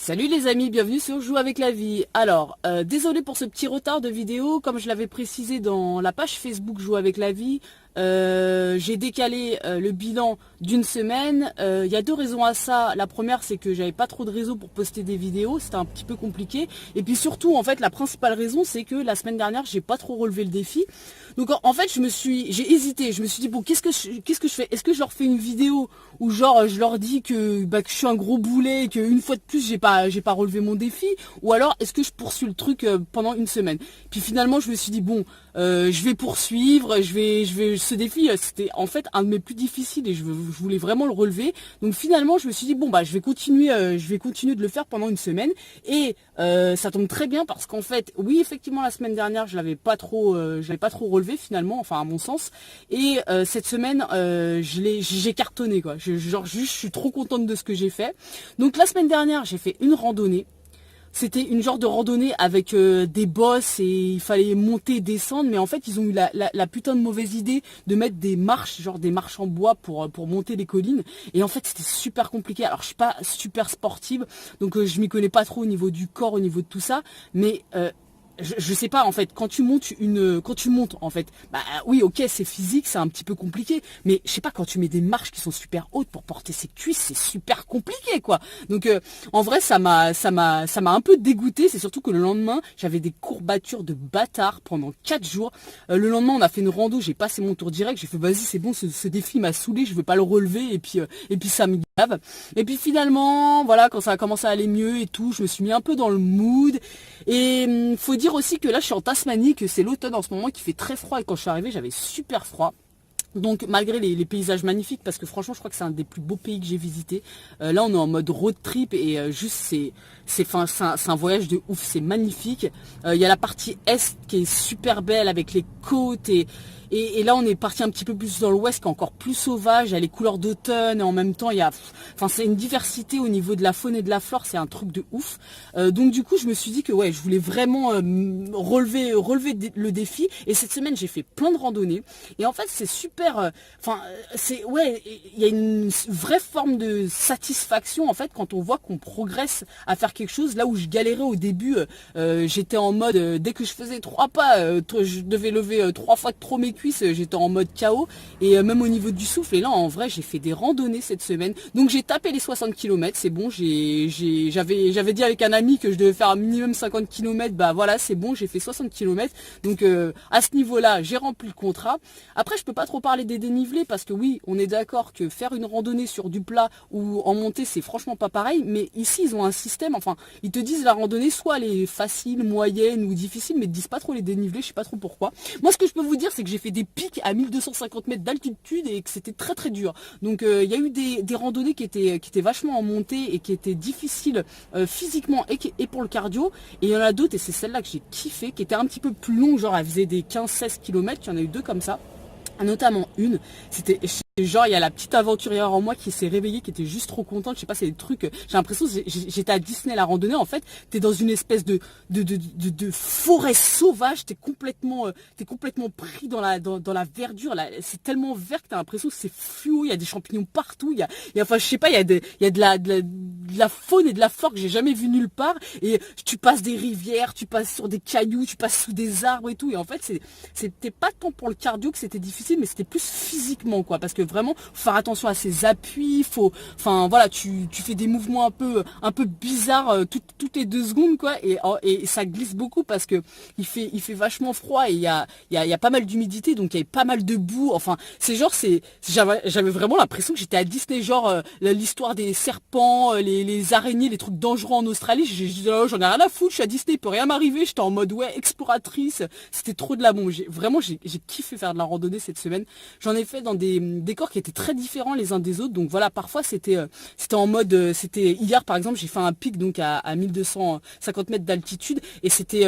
Salut les amis, bienvenue sur Joue avec la vie. Alors, désolé pour ce petit retard de vidéo, comme je l'avais précisé dans la page Facebook Joue avec la vie, j'ai décalé le bilan d'une semaine. Il y a deux raisons à ça. La première, c'est que j'avais pas trop de réseau pour poster des vidéos, c'était un petit peu compliqué. Et puis surtout, en fait, la principale raison, c'est que la semaine dernière, j'ai pas trop relevé le défi. Donc en fait, j'ai hésité. Je me suis dit bon, qu'est-ce que je fais? Est-ce que je leur fais une vidéo où genre je leur dis que je suis un gros boulet et qu'une fois de plus j'ai pas relevé mon défi, ou alors est-ce que je poursuis le truc pendant une semaine? Puis finalement, je me suis dit bon, je vais poursuivre, ce défi, c'était en fait un de mes plus difficiles et je voulais vraiment le relever. Donc finalement, je me suis dit bon je vais continuer de le faire pendant une semaine et ça tombe très bien parce qu'en fait, oui, effectivement, la semaine dernière, je l'avais pas trop relevé finalement, enfin à mon sens. Et cette semaine, j'ai cartonné quoi. Je suis trop contente de ce que j'ai fait. Donc la semaine dernière, j'ai fait une randonnée. C'était une genre de randonnée avec des bosses et il fallait monter et descendre. Mais en fait, ils ont eu la putain de mauvaise idée de mettre des marches, genre des marches en bois pour monter les collines. Et en fait, c'était super compliqué. Alors, je suis pas super sportive, donc je m'y connais pas trop au niveau du corps, au niveau de tout ça. Mais je sais pas en fait, quand tu montes en fait, oui, ok, c'est physique, c'est un petit peu compliqué, mais je sais pas, quand tu mets des marches qui sont super hautes pour porter ses cuisses, c'est super compliqué quoi. Donc en vrai, ça m'a un peu dégoûté. C'est surtout que le lendemain, j'avais des courbatures de bâtard pendant 4 jours. Le lendemain, on a fait une rando, j'ai passé mon tour direct, j'ai fait vas-y, c'est bon, ce défi m'a saoulé, je veux pas le relever et puis ça me gave. Et puis finalement, voilà, quand ça a commencé à aller mieux et tout, je me suis mis un peu dans le mood. Et faut dire aussi que là je suis en Tasmanie, que c'est l'automne en ce moment, qui fait très froid, et quand je suis arrivée j'avais super froid. Donc malgré les paysages magnifiques, parce que franchement je crois que c'est un des plus beaux pays que j'ai visité, là on est en mode road trip et juste c'est un voyage de ouf, c'est magnifique. Il y a la partie est qui est super belle avec les côtes et là on est parti un petit peu plus dans l'ouest qui est encore plus sauvage, il y a les couleurs d'automne et en même temps c'est une diversité au niveau de la faune et de la flore, c'est un truc de ouf. Donc du coup je me suis dit que ouais, je voulais vraiment relever le défi, et cette semaine j'ai fait plein de randonnées et en fait c'est super, il y a une vraie forme de satisfaction en fait quand on voit qu'on progresse à faire quelque chose. Là où je galérais au début, j'étais en mode dès que je faisais 3 pas, je devais lever 3 fois de trop mes cuisses, j'étais en mode KO, et même au niveau du souffle. Et là en vrai j'ai fait des randonnées cette semaine, donc j'ai tapé les 60 km, c'est bon. J'avais dit avec un ami que je devais faire un minimum 50 km, voilà, c'est bon, j'ai fait 60 km. Donc à ce niveau là j'ai rempli le contrat. Après je peux pas trop parler des dénivelés parce que oui, on est d'accord que faire une randonnée sur du plat ou en montée, c'est franchement pas pareil, mais ici ils ont un système, enfin ils te disent la randonnée soit elle est facile, moyenne ou difficile, mais ils te disent pas trop les dénivelés, je sais pas trop pourquoi. Moi ce que je peux vous dire, c'est que j'ai fait des pics à 1250 mètres d'altitude et que c'était très très dur. Donc il y a eu des randonnées qui étaient vachement en montée et qui étaient difficiles physiquement et pour le cardio, et il y en a d'autres, et c'est celle-là que j'ai kiffé, qui était un petit peu plus longue, genre elle faisait des 15-16 km, il y en a eu deux comme ça. Notamment une, c'était genre il y a la petite aventurière en moi qui s'est réveillée, qui était juste trop contente. Je sais pas, c'est des trucs, j'ai l'impression que j'étais à Disney la randonnée. En fait t'es dans une espèce de forêt sauvage, t'es complètement pris dans la verdure là. C'est tellement vert que t'as l'impression que c'est fluo, il y a des champignons partout, enfin je sais pas, il y a de la faune et de la flore que j'ai jamais vu nulle part, et tu passes des rivières, tu passes sur des cailloux, tu passes sous des arbres et tout, et en fait c'était pas tant pour le cardio que c'était difficile, mais c'était plus physiquement quoi, parce que vraiment faut faire attention à ses appuis, tu fais des mouvements un peu bizarres toutes les 2 secondes quoi, et ça glisse beaucoup parce que il fait vachement froid et il y a pas mal d'humidité, donc il y avait pas mal de boue. Enfin j'avais vraiment l'impression que j'étais à Disney, genre l'histoire des serpents, les araignées, les trucs dangereux en Australie. J'en ai rien à foutre, je suis à Disney, il peut rien m'arriver. J'étais en mode ouais, exploratrice, c'était trop de la bombe. J'ai kiffé faire de la randonnée cette semaine. J'en ai fait dans des décors qui étaient très différents les uns des autres, donc voilà, parfois c'était en mode, c'était hier par exemple, j'ai fait un pic donc à 1250 mètres d'altitude, et c'était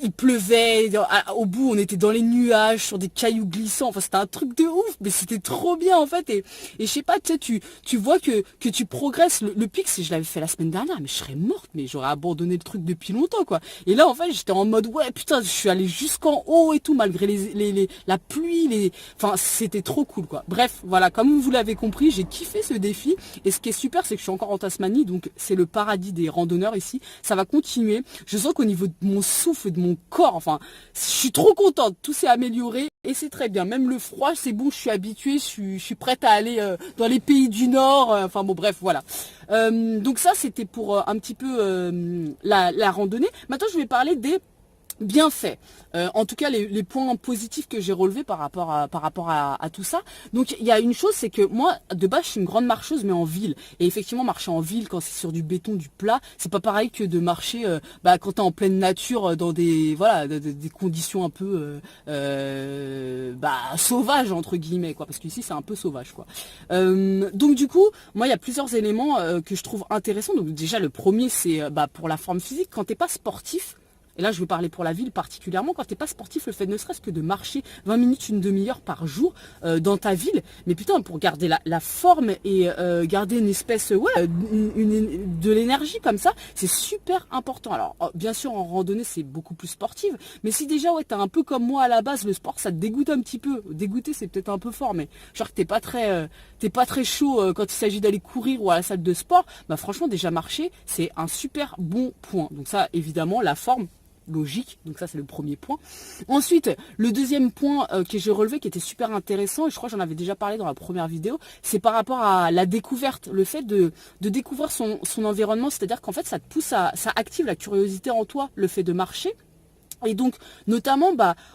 il pleuvait, au bout on était dans les nuages sur des cailloux glissants, enfin c'était un truc de ouf, mais c'était trop bien en fait, et je sais pas, tu vois que tu progresses. Le pic, si je l'avais fait la semaine dernière, mais je serais morte, mais j'aurais abandonné le truc depuis longtemps quoi. Et là en fait j'étais en mode ouais putain, je suis allé jusqu'en haut et tout, malgré la pluie, enfin c'était trop cool quoi. quoi. Bref, voilà, comme vous l'avez compris, j'ai kiffé ce défi. Et ce qui est super, c'est que je suis encore en Tasmanie, donc c'est le paradis des randonneurs ici. Ça va continuer. Je sens qu'au niveau de mon souffle, de mon corps, enfin, je suis trop contente. Tout s'est amélioré et c'est très bien. Même le froid, c'est bon, je suis habituée, je suis prête à aller dans les pays du Nord. Enfin bon, bref, voilà. Donc ça, c'était pour un petit peu la randonnée. Maintenant, je vais parler des bien fait. En tout cas, les points positifs que j'ai relevés par rapport à tout ça. Donc, il y a une chose, c'est que moi, de base, je suis une grande marcheuse, mais en ville. Et effectivement, marcher en ville, quand c'est sur du béton, du plat, c'est pas pareil que de marcher quand t'es en pleine nature, dans des des conditions un peu sauvages entre guillemets, quoi. Parce qu'ici, c'est un peu sauvage, quoi. Donc, du coup, moi, il y a plusieurs éléments que je trouve intéressants. Donc, déjà, le premier, c'est pour la forme physique. Quand t'es pas sportif, et là, je veux parler pour la ville particulièrement, quand t'es pas sportif, le fait ne serait-ce que de marcher 20 minutes, une demi-heure par jour dans ta ville, mais putain, pour garder la forme et garder une espèce, de l'énergie comme ça, c'est super important. Alors, bien sûr, en randonnée, c'est beaucoup plus sportive, mais si déjà, t'es un peu comme moi à la base, le sport, ça te dégoûte un petit peu. Dégoûter, c'est peut-être un peu fort, mais genre que t'es pas très chaud quand il s'agit d'aller courir ou à la salle de sport, franchement, déjà marcher, c'est un super bon point. Donc ça, évidemment, la forme, logique, donc ça c'est le premier point. Ensuite, le deuxième point que j'ai relevé qui était super intéressant, et je crois que j'en avais déjà parlé dans la première vidéo, c'est par rapport à la découverte, le fait de découvrir son environnement, c'est-à-dire qu'en fait ça te pousse ça active la curiosité en toi, le fait de marcher. Et donc, notamment,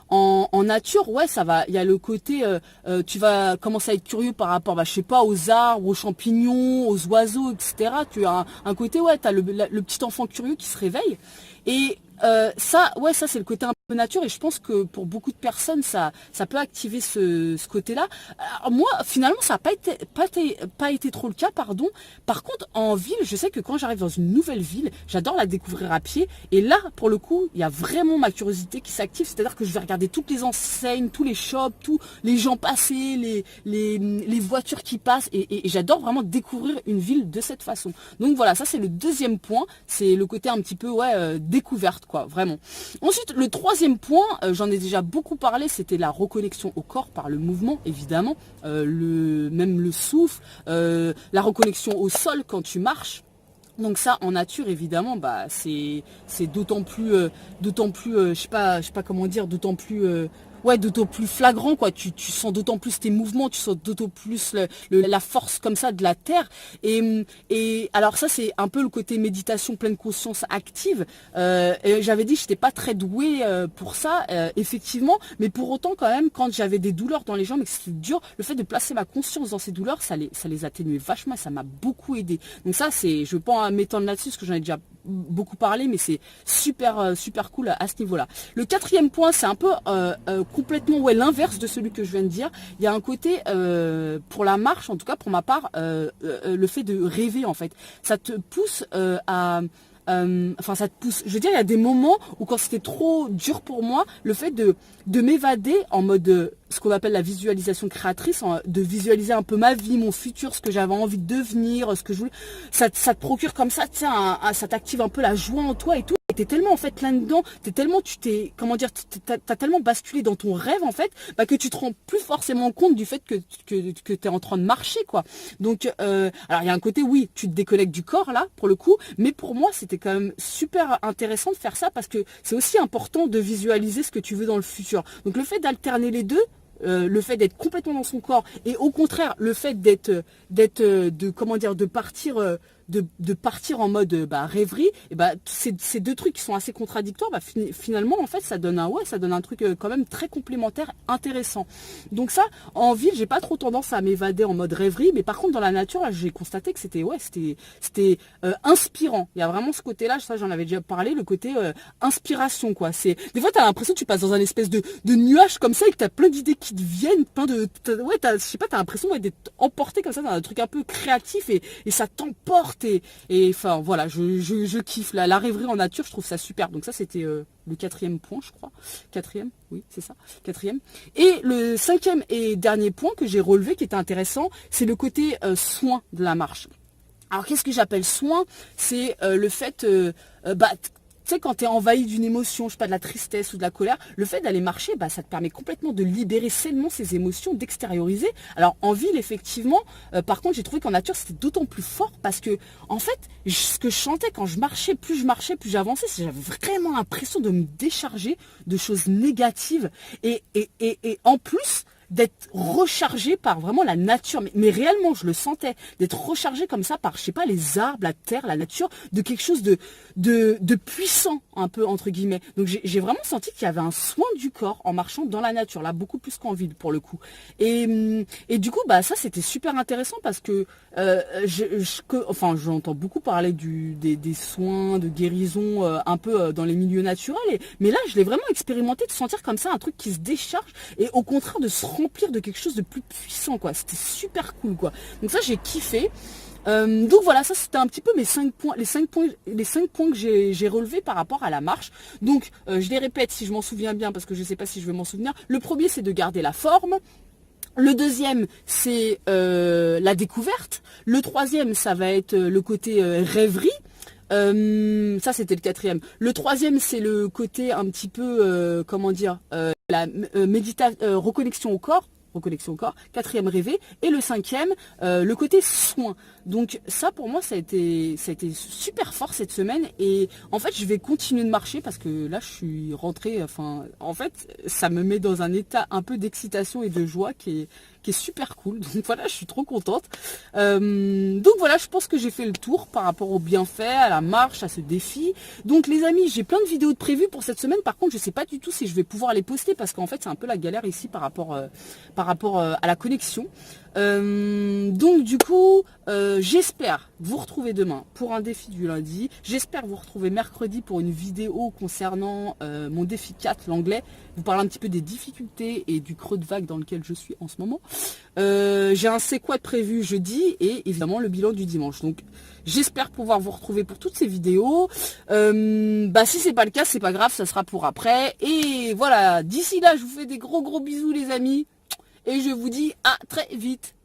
en nature, ça va. Il y a le côté, tu vas commencer à être curieux par rapport, je sais pas, aux arbres, aux champignons, aux oiseaux, etc. Tu as un côté, t'as le petit enfant curieux qui se réveille. Et ça c'est le côté un peu nature. Et je pense que pour beaucoup de personnes, ça peut activer ce côté-là. Alors moi, finalement, ça n'a pas été trop le cas, pardon. Par contre, en ville, je sais que quand j'arrive dans une nouvelle ville, j'adore la découvrir à pied. Et là, pour le coup, il y a vraiment ma curiosité qui s'active. C'est-à-dire que je vais regarder toutes les enseignes, tous les shops, tous les gens passés, les voitures qui passent. Et j'adore vraiment découvrir une ville de cette façon. Donc voilà, ça c'est le deuxième point. C'est le côté un petit peu, découverte, quoi, vraiment. Ensuite, le troisième point, j'en ai déjà beaucoup parlé, c'était la reconnexion au corps par le mouvement, évidemment. Même le souffle, la reconnexion au sol quand tu marches. Donc ça, en nature, évidemment, c'est d'autant plus, je sais pas comment dire, d'autant plus flagrant, quoi. Tu sens d'autant plus tes mouvements, tu sens d'autant plus la force comme ça de la terre. Et alors ça, c'est un peu le côté méditation, pleine conscience active. Et j'avais dit que j'étais pas très douée pour ça, effectivement, mais pour autant, quand même, quand j'avais des douleurs dans les jambes et que c'était dur, le fait de placer ma conscience dans ces douleurs, ça les atténuait vachement et ça m'a beaucoup aidé. Donc ça, je veux pas m'étendre là-dessus parce que j'en ai déjà beaucoup parlé, mais c'est super cool à ce niveau-là. Le quatrième point, c'est un peu complètement l'inverse de celui que je viens de dire. Il y a un côté pour la marche, en tout cas pour ma part, le fait de rêver, en fait. Ça te pousse ça te pousse. Je veux dire, il y a des moments où quand c'était trop dur pour moi, le fait de m'évader en mode ce qu'on appelle la visualisation créatrice, de visualiser un peu ma vie, mon futur, ce que j'avais envie de devenir, ce que je voulais, ça te procure comme ça, ça t'active un peu la joie en toi et tout. Et t'es tellement en fait là-dedans, t'as tellement basculé dans ton rêve en fait, que tu te rends plus forcément compte du fait que t'es en train de marcher, quoi. Donc, alors il y a un côté, oui, tu te déconnectes du corps là, pour le coup, mais pour moi c'était quand même super intéressant de faire ça parce que c'est aussi important de visualiser ce que tu veux dans le futur. Donc le fait d'alterner les deux, le fait d'être complètement dans son corps et au contraire le fait de partir en mode rêverie, et c'est deux trucs qui sont assez contradictoires. Finalement en fait ça donne un truc quand même très complémentaire, intéressant. Donc ça, en ville, j'ai pas trop tendance à m'évader en mode rêverie, mais par contre dans la nature là, j'ai constaté que c'était inspirant. Il y a vraiment ce côté-là, ça j'en avais déjà parlé, le côté inspiration, quoi. C'est des fois t'as l'impression que tu passes dans un espèce de nuage comme ça et que t'as plein d'idées qui te viennent, je sais pas, t'as l'impression d'être emporté comme ça dans un truc un peu créatif et ça t'emporte et enfin voilà, je kiffe la rêverie en nature, je trouve ça super. Donc ça c'était le quatrième point, je crois. Quatrième, oui, c'est ça, quatrième. Et le cinquième et dernier point que j'ai relevé qui était intéressant, c'est le côté soin de la marche. Alors qu'est-ce que j'appelle soin? C'est le fait Tu sais, quand tu es envahi d'une émotion, je sais pas, de la tristesse ou de la colère, le fait d'aller marcher, bah, ça te permet complètement de libérer sainement ces émotions, d'extérioriser. Alors en ville, effectivement, par contre, j'ai trouvé qu'en nature, c'était d'autant plus fort parce que, en fait, ce que je sentais quand je marchais, plus j'avançais, c'est que j'avais vraiment l'impression de me décharger de choses négatives et en plus, d'être rechargé par vraiment la nature, mais réellement je le sentais, d'être rechargé comme ça par, je sais pas, les arbres, la terre, la nature, de quelque chose de puissant, un peu entre guillemets. Donc j'ai vraiment senti qu'il y avait un soin du corps en marchant dans la nature, là beaucoup plus qu'en ville pour le coup. Et du coup, bah ça c'était super intéressant parce que enfin j'entends beaucoup parler des soins, de guérison un peu dans les milieux naturels, mais là je l'ai vraiment expérimenté, de sentir comme ça un truc qui se décharge et au contraire de se remplir de quelque chose de plus puissant, quoi. C'était super cool, quoi. Donc ça j'ai kiffé. Donc voilà, ça c'était un petit peu mes 5 points, les 5 points que j'ai relevés par rapport à la marche. Donc je les répète si je m'en souviens bien parce que je sais pas si je vais m'en souvenir. Le premier c'est de garder la forme. Le deuxième, c'est la découverte. Le troisième, ça va être le côté rêverie. Ça, c'était le quatrième. Le troisième, c'est le côté un petit peu, comment dire, la reconnexion au corps. Reconnexion au corps. Quatrième, rêver. Et le cinquième, le côté soin. Donc ça, pour moi, ça a été super fort cette semaine. Et en fait, je vais continuer de marcher parce que là, je suis rentrée. Enfin, en fait, ça me met dans un état un peu d'excitation et de joie qui est super cool. Donc voilà, je suis trop contente. Donc voilà, je pense que j'ai fait le tour par rapport aux bienfaits, à la marche, à ce défi. Donc les amis, j'ai plein de vidéos de prévues pour cette semaine. Par contre, je sais pas du tout si je vais pouvoir les poster parce qu'en fait, c'est un peu la galère ici par rapport à la connexion. Donc du coup, j'espère vous retrouver demain pour un défi du lundi. J'espère vous retrouver mercredi pour une vidéo concernant mon défi 4, l'anglais. Vous parler un petit peu des difficultés et du creux de vague dans lequel je suis en ce moment. J'ai un c'est quoi de prévu jeudi et évidemment le bilan du dimanche. Donc j'espère pouvoir vous retrouver pour toutes ces vidéos. Si c'est pas le cas, c'est pas grave, ça sera pour après. Et voilà, d'ici là, je vous fais des gros bisous les amis. Et je vous dis à très vite.